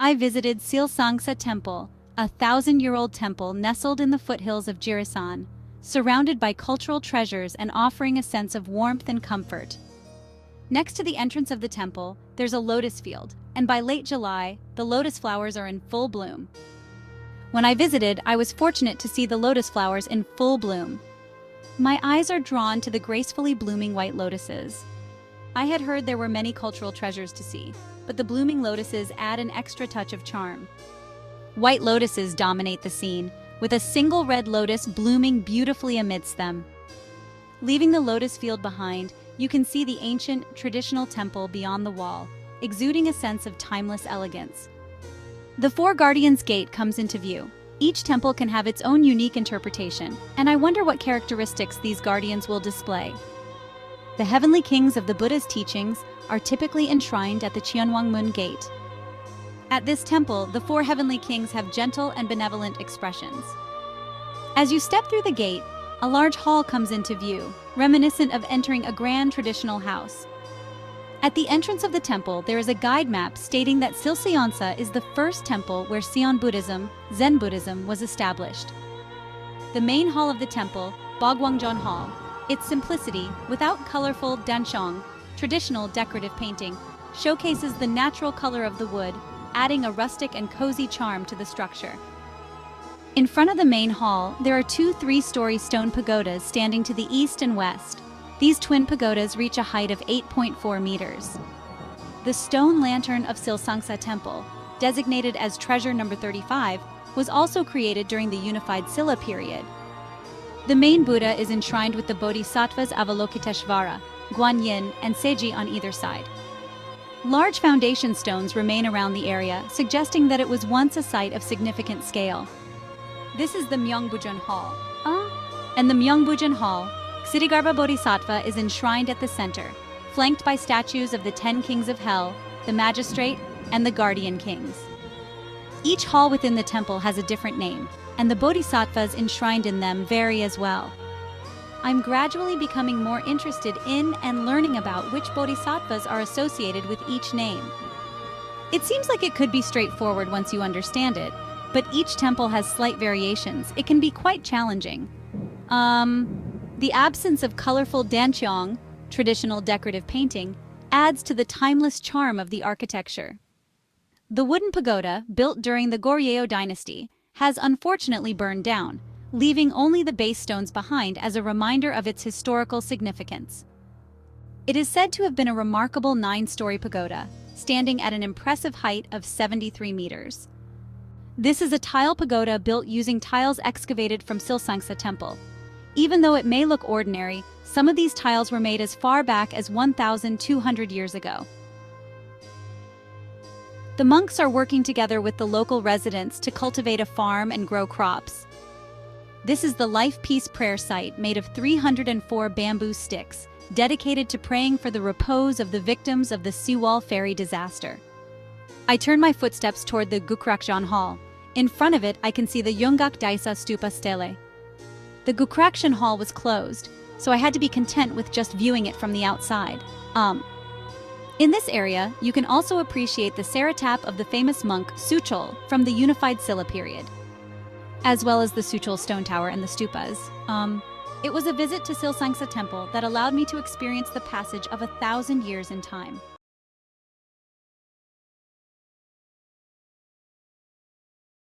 I visited Silsangsa Temple, a 1,000-year-old temple nestled in the foothills of Jirisan, surrounded by cultural treasures and offering a sense of warmth and comfort. Next to the entrance of the temple, there's a lotus field, and by late July, the lotus flowers are in full bloom. When I visited, I was fortunate to see the lotus flowers in full bloom. My eyes are drawn to the gracefully blooming white lotuses. I had heard there were many cultural treasures to see, but the blooming lotuses add an extra touch of charm. White lotuses dominate the scene, with a single red lotus blooming beautifully amidst them. Leaving the lotus field behind, you can see the ancient, traditional temple beyond the wall, exuding a sense of timeless elegance. The Four Guardians Gate comes into view. Each temple can have its own unique interpretation, and I wonder what characteristics these guardians will display. The heavenly kings of the Buddha's teachings are typically enshrined at the Cheonwangmun Gate. At this temple, the four heavenly kings have gentle and benevolent expressions. As you step through the gate, a large hall comes into view, reminiscent of entering a grand traditional house. At the entrance of the temple, there is a guide map stating that Silsangsa is the first temple where Seon Buddhism, Zen Buddhism, was established. The main hall of the temple, Bogwangjeon Hall, its simplicity, without colorful dancheong, traditional decorative painting, showcases the natural color of the wood, adding a rustic and cozy charm to the structure. In front of the main hall, there are two 3-story stone pagodas standing to the east and west. These twin pagodas reach a height of 8.4 meters. The stone lantern of Silsangsa Temple, designated as treasure number 35, was also created during the unified Silla period. The main Buddha is enshrined with the Bodhisattvas Avalokiteshvara, Guanyin, and Seji on either side. Large foundation stones remain around the area, suggesting that it was once a site of significant scale. This is the Myeongbujjeon Hall. And the Myeongbujjeon Hall, Ksitigarbha Bodhisattva is enshrined at the center, flanked by statues of the 10 kings of hell, the magistrate, and the guardian kings. Each hall within the temple has a different name, and the bodhisattvas enshrined in them vary as well. I'm gradually becoming more interested in and learning about which bodhisattvas are associated with each name. It seems like it could be straightforward once you understand it, but each temple has slight variations. It can be quite challenging. The absence of colorful dancheong, traditional decorative painting, adds to the timeless charm of the architecture. The wooden pagoda, built during the Goryeo dynasty, has unfortunately burned down, leaving only the base stones behind as a reminder of its historical significance. It is said to have been a remarkable 9-story pagoda, standing at an impressive height of 73 meters. This is a tile pagoda built using tiles excavated from Silsangsa Temple. Even though it may look ordinary, some of these tiles were made as far back as 1,200 years ago. The monks are working together with the local residents to cultivate a farm and grow crops. This is the Life Peace Prayer Site made of 304 bamboo sticks, dedicated to praying for the repose of the victims of the Seawall ferry disaster. I turn my footsteps toward the Gukrakjeon Hall. In front of it, I can see the Yonggak Daisa Stupa Stele. The Gukrakjeon Hall was closed, so I had to be content with just viewing it from the outside. In this area, you can also appreciate the Saratap of the famous monk Suchol from the unified Silla period, as well as the Suchol stone tower and the stupas. It was a visit to Silsangsa Temple that allowed me to experience the passage of 1,000 years in time.